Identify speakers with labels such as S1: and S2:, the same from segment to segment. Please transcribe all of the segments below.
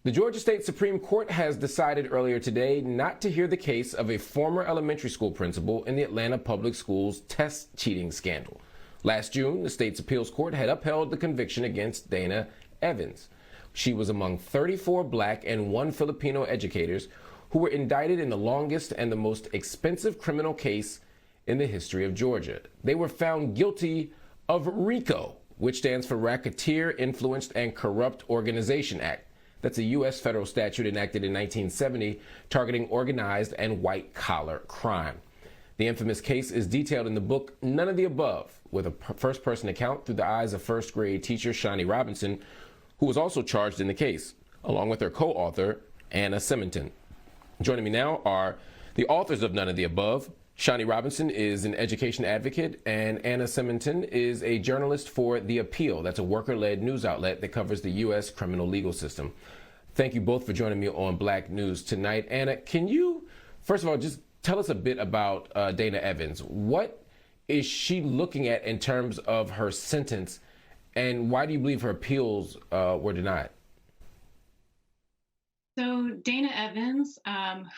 S1: The Georgia State Supreme Court has decided earlier today not to hear the case of a former elementary school principal in the Atlanta Public Schools test cheating scandal. Last June, the state's appeals court had upheld the conviction against Dana Evans. She was among 34 black and 1 Filipino educators who were indicted in the longest and the most expensive criminal case in the history of Georgia. They were found guilty of RICO, which stands for Racketeer Influenced and Corrupt Organization Act. That's a U.S. federal statute enacted in 1970 targeting organized and white-collar crime. The infamous case is detailed in the book None of the Above, with a first-person account through the eyes of first-grade teacher Shani Robinson, who was also charged in the case, along with her co-author, Anna Simonton. Joining me now are the authors of None of the Above. Shani Robinson is an education advocate, and Anna Simonton is a journalist for The Appeal. That's a worker-led news outlet that covers the U.S. criminal legal system. Thank you both for joining me on Black News tonight. Anna, can you, first of all, just tell us a bit about Dana Evans? What is she looking at in terms of her sentence, and why do you believe her appeals were denied?
S2: So Dana Evans,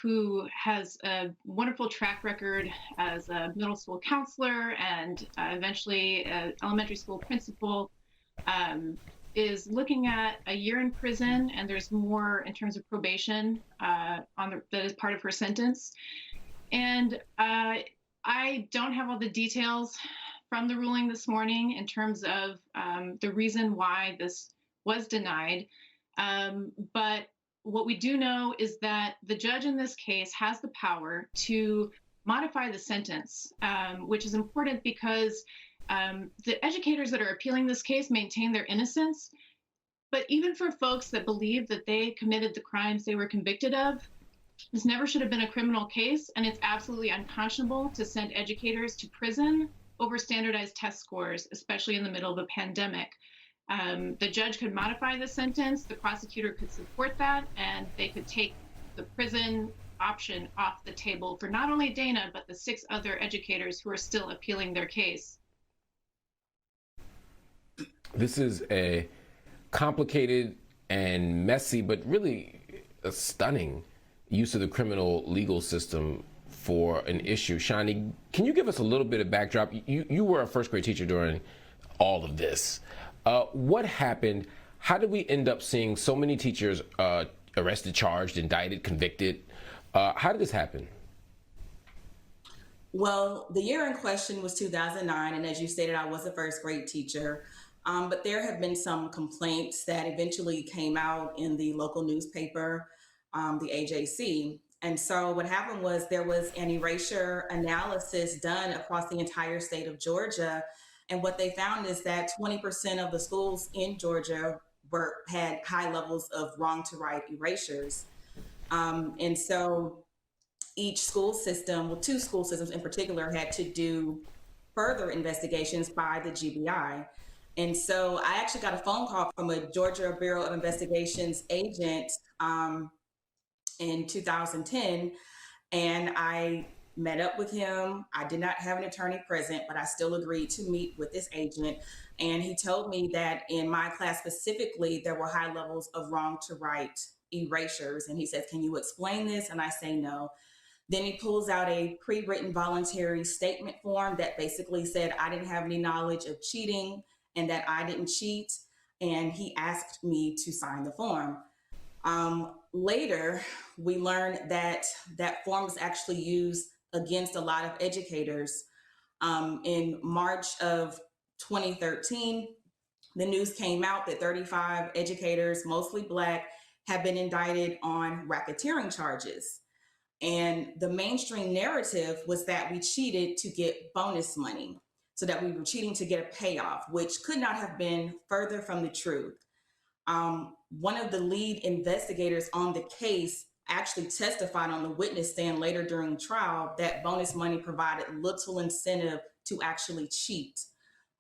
S2: who has a wonderful track record as a middle school counselor and eventually an elementary school principal, is looking at a year in prison, and there's more in terms of probation that is part of her sentence. And I don't have all the details from the ruling this morning in terms of the reason why this was denied, but what we do know is that the judge in this case has the power to modify the sentence, which is important because the educators that are appealing this case maintain their innocence. But even for folks that believe that they committed the crimes they were convicted of, this never should have been a criminal case, and it's absolutely unconscionable to send educators to prison over standardized test scores, especially in the middle of a pandemic. The judge could modify the sentence, the prosecutor could support that, and they could take the prison option off the table for not only Dana, but the 6 other educators who are still appealing their case.
S1: This is a complicated and messy, but really a stunning use of the criminal legal system for an issue. Shani, can you give us a little bit of backdrop? You were a first grade teacher during all of this. What happened? How did we end up seeing so many teachers arrested, charged, indicted, convicted? How did this happen?
S3: Well, the year in question was 2009, and as you stated, I was a first grade teacher. But there have been some complaints that eventually came out in the local newspaper, the AJC. And so what happened was there was an erasure analysis done across the entire state of Georgia. And what they found is that 20% of the schools in Georgia had high levels of wrong to right erasures. And so each school system, well, 2 school systems in particular, had to do further investigations by the GBI. And so I actually got a phone call from a Georgia Bureau of Investigations agent in 2010, and I met up with him. I did not have an attorney present, but I still agreed to meet with this agent. And he told me that in my class specifically, there were high levels of wrong to right erasures. And he says, "Can you explain this?" And I say no. Then he pulls out a pre-written voluntary statement form that basically said I didn't have any knowledge of cheating and that I didn't cheat. And he asked me to sign the form. Later, we learned that that form was actually used against a lot of educators. In March of 2013, the news came out that 35 educators, mostly Black, have been indicted on racketeering charges. And the mainstream narrative was that we cheated to get bonus money, so that we were cheating to get a payoff, which could not have been further from the truth. One of the lead investigators on the case actually testified on the witness stand later during the trial that bonus money provided little incentive to actually cheat.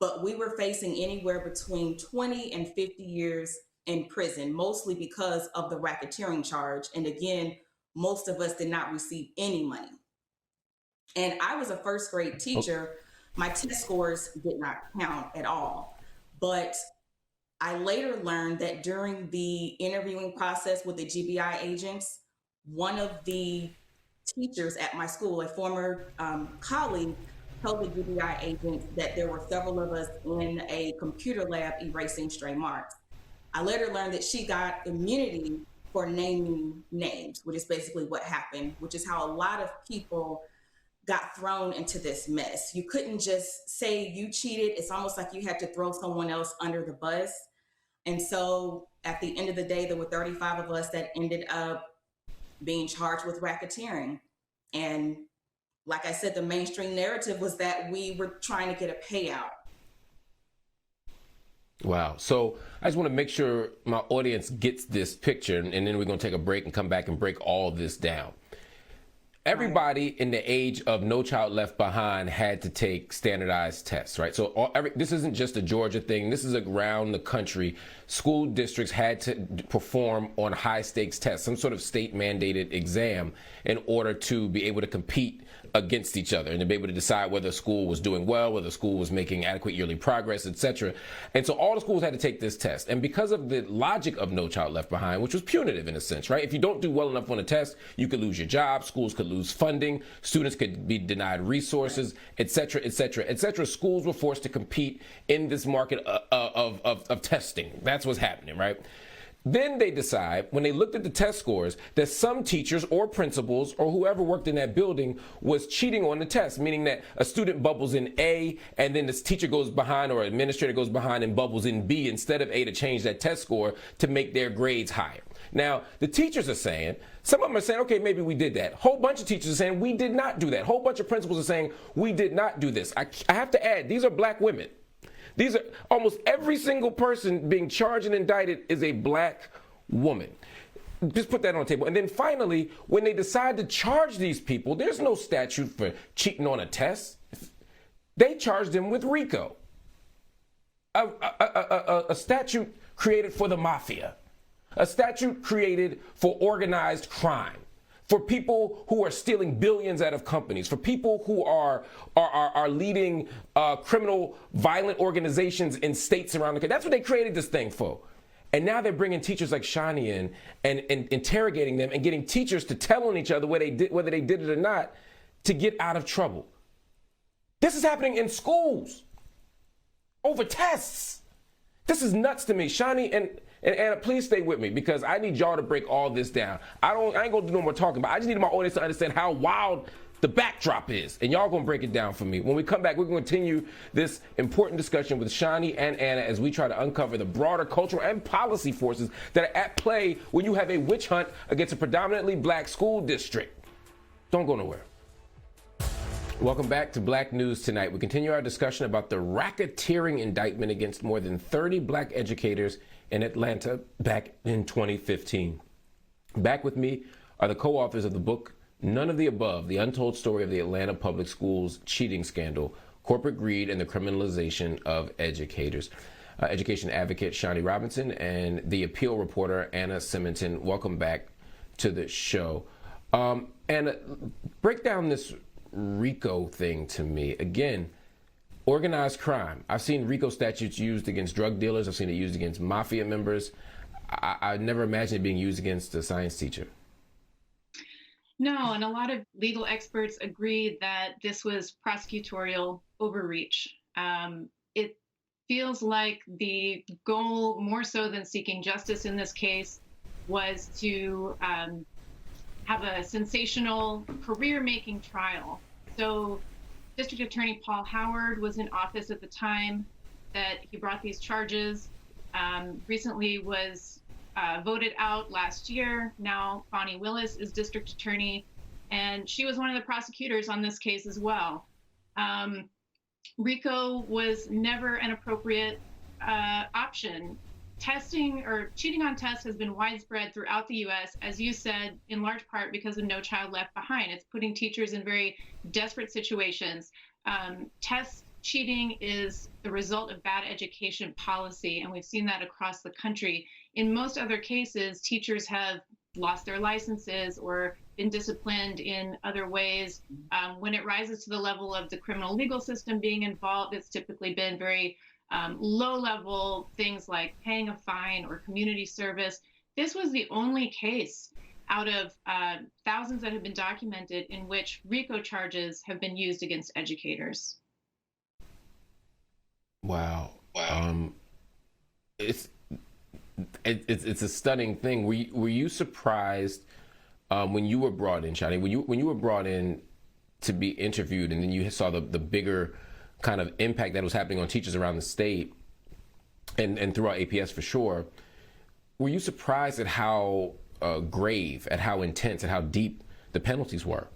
S3: But we were facing anywhere between 20 and 50 years in prison, mostly because of the racketeering charge. And again, most of us did not receive any money. And I was a first grade teacher. My test scores did not count at all. But I later learned that during the interviewing process with the GBI agents, one of the teachers at my school, a former colleague, told the GBI agents that there were several of us in a computer lab erasing stray marks. I later learned that she got immunity for naming names, which is basically what happened, which is how a lot of people got thrown into this mess. You couldn't just say you cheated. It's almost like you had to throw someone else under the bus. And so at the end of the day, there were 35 of us that ended up being charged with racketeering. And like I said, the mainstream narrative was that we were trying to get a payout.
S1: Wow. So I just want to make sure my audience gets this picture, and then we're going to take a break and come back and break all this down. Everybody in the age of No Child Left Behind had to take standardized tests, right? So this isn't just a Georgia thing. This is around the country. School districts had to perform on high stakes tests, some sort of state mandated exam, in order to be able to compete against each other and to be able to decide whether a school was doing well, whether a school was making adequate yearly progress, etc. And so all the schools had to take this test. And because of the logic of No Child Left Behind, which was punitive in a sense, right? If you don't do well enough on a test, you could lose your job, schools could lose funding, students could be denied resources, etc., etc., etc. Schools were forced to compete in this market of testing. That's what's happening, right? Then they decide, when they looked at the test scores, that some teachers or principals or whoever worked in that building was cheating on the test, meaning that a student bubbles in A and then this teacher goes behind or administrator goes behind and bubbles in B instead of A to change that test score to make their grades higher. Now, the teachers are saying, some of them are saying, okay, maybe we did that. Whole bunch of teachers are saying, we did not do that. Whole bunch of principals are saying, we did not do this. I have to add, these are black women. These are almost every single person being charged and indicted is a black woman. Just put that on the table. And then finally, when they decide to charge these people, there's no statute for cheating on a test. They charged them with RICO, a statute created for the mafia, a statute created for organized crime, for people who are stealing billions out of companies, for people who are leading criminal, violent organizations in states around the country. That's what they created this thing for. And now they're bringing teachers like Shani in and interrogating them and getting teachers to tell on each other whether they did it or not to get out of trouble. This is happening in schools over tests. This is nuts to me. Shani and Anna, please stay with me because I need y'all to break all this down. I ain't gonna do no more talking, but I just need my audience to understand how wild the backdrop is. And y'all gonna break it down for me. When we come back, we're gonna continue this important discussion with Shani and Anna as we try to uncover the broader cultural and policy forces that are at play when you have a witch hunt against a predominantly black school district. Don't go nowhere. Welcome back to Black News Tonight. We continue our discussion about the racketeering indictment against more than 30 black educators in Atlanta back in 2015. Back with me are the co-authors of the book, None of the Above, The Untold Story of the Atlanta Public Schools Cheating Scandal, Corporate Greed and the Criminalization of Educators. Education advocate Shani Robinson and the appeal reporter Anna Simonton. Welcome back to the show. Anna, break down this RICO thing to me. Again, organized crime. I've seen RICO statutes used against drug dealers. I've seen it used against mafia members. I never imagined it being used against a science teacher.
S2: No, and a lot of legal experts agree that this was prosecutorial overreach. It feels like the goal, more so than seeking justice in this case, was to have a sensational career-making trial. So District Attorney Paul Howard was in office at the time that he brought these charges. Recently was voted out last year. Now Fani Willis is district attorney, and she was one of the prosecutors on this case as well. RICO was never an appropriate option. Testing or cheating on tests has been widespread throughout the U.S., as you said, in large part because of No Child Left Behind. It's putting teachers in very desperate situations. Test cheating is the result of bad education policy, and we've seen that across the country. In most other cases, teachers have lost their licenses or been disciplined in other ways. When it rises to the level of the criminal legal system being involved, it's typically been very low-level things like paying a fine or community service. This was the only case out of thousands that have been documented in which RICO charges have been used against educators.
S1: Wow. It's a stunning thing. Were you surprised when you were brought in, Shani? When you were brought in to be interviewed, and then you saw the bigger kind of impact that was happening on teachers around the state and throughout APS for sure, were you surprised at how grave, at how intense, at how deep the penalties were?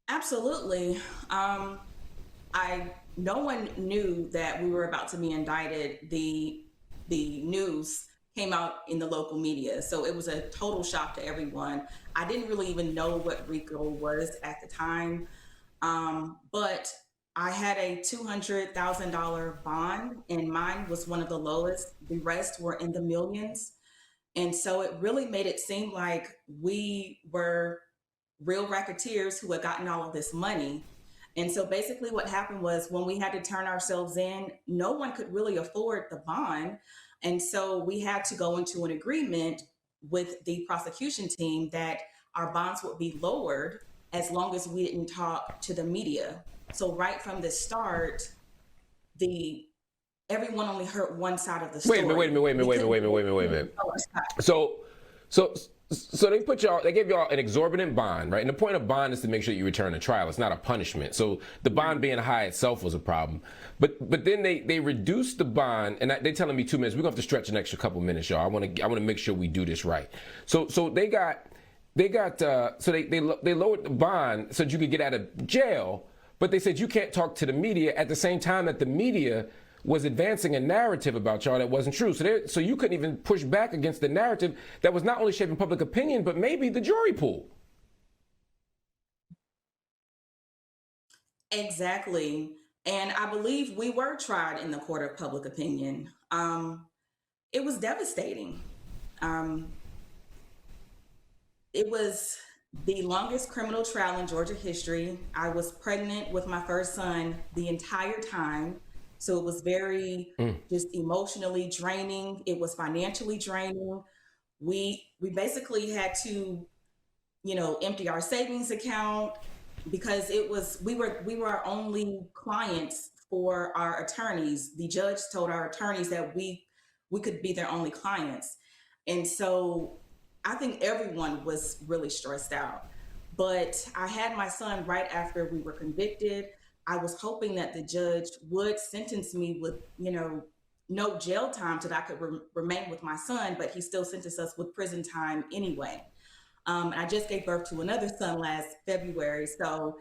S3: Absolutely. No one knew that we were about to be indicted. The news came out in the local media, so it was a total shock to everyone. I didn't really even know what RICO was at the time, but I had a $200,000 bond, and mine was one of the lowest. The rest were in the millions. And so it really made it seem like we were real racketeers who had gotten all of this money. And so basically what happened was when we had to turn ourselves in, no one could really afford the bond. And so we had to go into an agreement with the prosecution team that our bonds would be lowered as long as we didn't talk to the media. So right from the start, everyone only heard one side of the story.
S1: Wait a minute. So they gave y'all an exorbitant bond, right? And the point of bond is to make sure you return to trial. It's not a punishment. So the bond being high itself was a problem. But then they reduced the bond, and they're telling me 2 minutes. We're gonna have to stretch an extra couple minutes, y'all. I wanna make sure we do this right. So they lowered the bond so that you could get out of jail, but they said you can't talk to the media at the same time that the media was advancing a narrative about y'all that wasn't true. So you couldn't even push back against the narrative that was not only shaping public opinion, but maybe the jury pool.
S3: Exactly. And I believe we were tried in the court of public opinion. It was devastating. It was the longest criminal trial in Georgia history. I was pregnant with my first son the entire time. So it was very just emotionally draining. It was financially draining. We basically had to, empty our savings account because we were our only clients for our attorneys. The judge told our attorneys that we could be their only clients. And so I think everyone was really stressed out. But I had my son right after we were convicted. I was hoping that the judge would sentence me with, no jail time so that I could remain with my son, but he still sentenced us with prison time anyway. I just gave birth to another son last February. So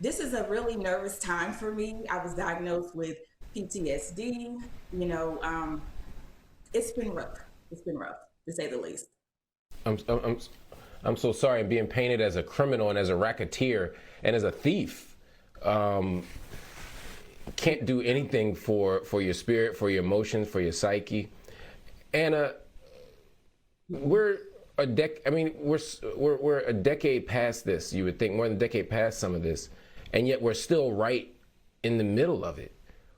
S3: this is a really nervous time for me. I was diagnosed with PTSD. It's been rough. It's been rough, to say the least.
S1: I'm so sorry. I'm being painted as a criminal and as a racketeer and as a thief. Can't do anything for your spirit, for your emotions, for your psyche. Anna, we're a decade past this. You would think more than a decade past some of this, and yet we're still right in the middle of it.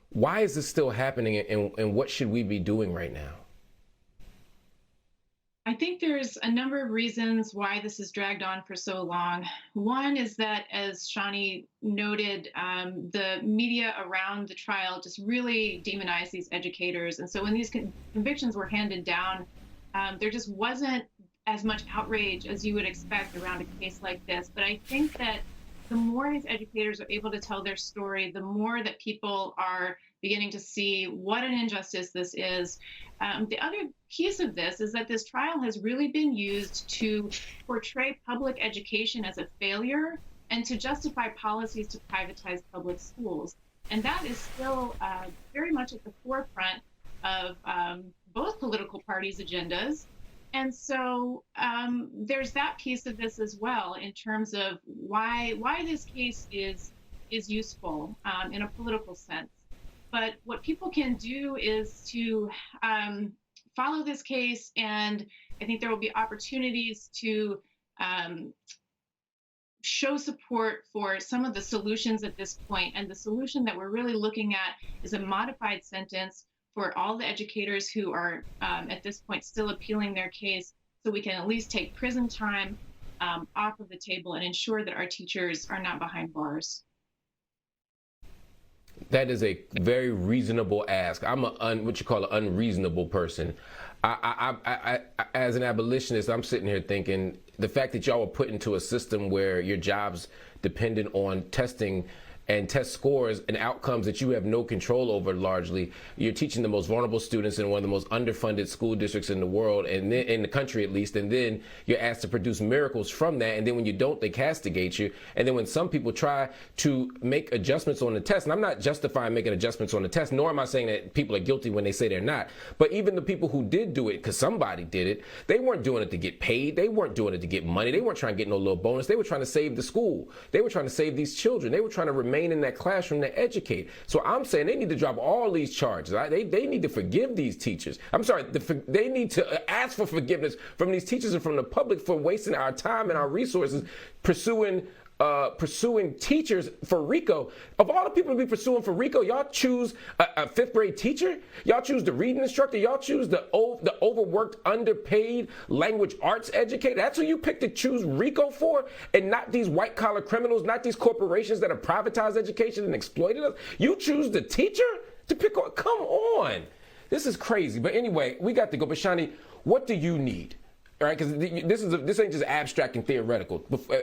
S1: Why is this still happening, and what should we be doing right now?
S2: I think there's a number of reasons why this has dragged on for so long. One is that, as Shani noted, the media around the trial just really demonized these educators. And so when these convictions were handed down, there just wasn't as much outrage as you would expect around a case like this. But I think that the more these educators are able to tell their story, the more that people are beginning to see what an injustice this is. The other piece of this is that this trial has really been used to portray public education as a failure and to justify policies to privatize public schools. And that is still very much at the forefront of both political parties' agendas. And so there's that piece of this as well in terms of why this case is useful in a political sense. But what people can do is to follow this case, and I think there will be opportunities to show support for some of the solutions at this point. And the solution that we're really looking at is a modified sentence for all the educators who are at this point still appealing their case, so we can at least take prison time off of the table and ensure that our teachers are not behind bars.
S1: That is a very reasonable ask. I'm what you call an unreasonable person. As an abolitionist, I'm sitting here thinking the fact that y'all were put into a system where your job's dependent on testing and test scores and outcomes that you have no control over largely. You're teaching the most vulnerable students in one of the most underfunded school districts in the world, and then, in the country at least, and then you're asked to produce miracles from that, and then when you don't, they castigate you. And then when some people try to make adjustments on the test, and I'm not justifying making adjustments on the test, nor am I saying that people are guilty when they say they're not, but even the people who did do it, because somebody did it, they weren't doing it to get paid, they weren't doing it to get money, they weren't trying to get no little bonus, they were trying to save the school, they were trying to save these children, they were trying to remain in that classroom to educate. So I'm saying they need to drop all these charges. Right? They need to forgive these teachers. I'm sorry, they need to ask for forgiveness from these teachers and from the public for wasting our time and our resources pursuing teachers for RICO. Of all the people to be pursuing for RICO, y'all choose a fifth grade teacher? Y'all choose the reading instructor? Y'all choose the overworked, underpaid language arts educator? That's who you pick to choose RICO for? And not these white collar criminals, not these corporations that have privatized education and exploited us? You choose the teacher to pick on? Come on. This is crazy. But anyway, we got to go. But Shani, what do you need? All right, because this ain't just abstract and theoretical.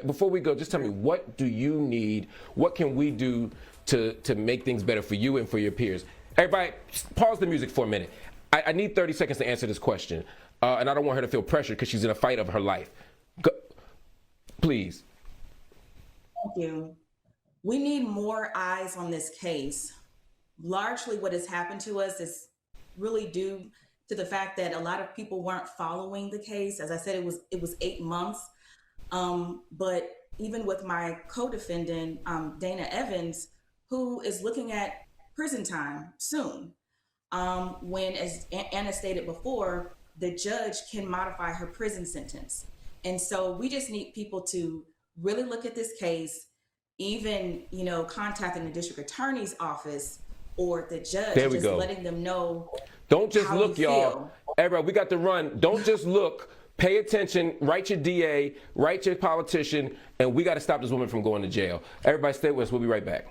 S1: Before we go, just tell me, what do you need? What can we do to make things better for you and for your peers? Everybody, pause the music for a minute. I need 30 seconds to answer this question, and I don't want her to feel pressured because she's in a fight of her life. Go, please.
S3: Thank you. We need more eyes on this case. Largely what has happened to us is really due to the fact that a lot of people weren't following the case. As I said, it was 8 months. But even with my co-defendant, Dana Evans, who is looking at prison time soon, when, as Anna stated before, the judge can modify her prison sentence. And so we just need people to really look at this case, even, contacting the district attorney's office or the judge, just letting them know.
S1: Don't just look, y'all. Everybody, we got to run. Don't just look. Pay attention. Write your DA. Write your politician. And we got to stop this woman from going to jail. Everybody stay with us. We'll be right back.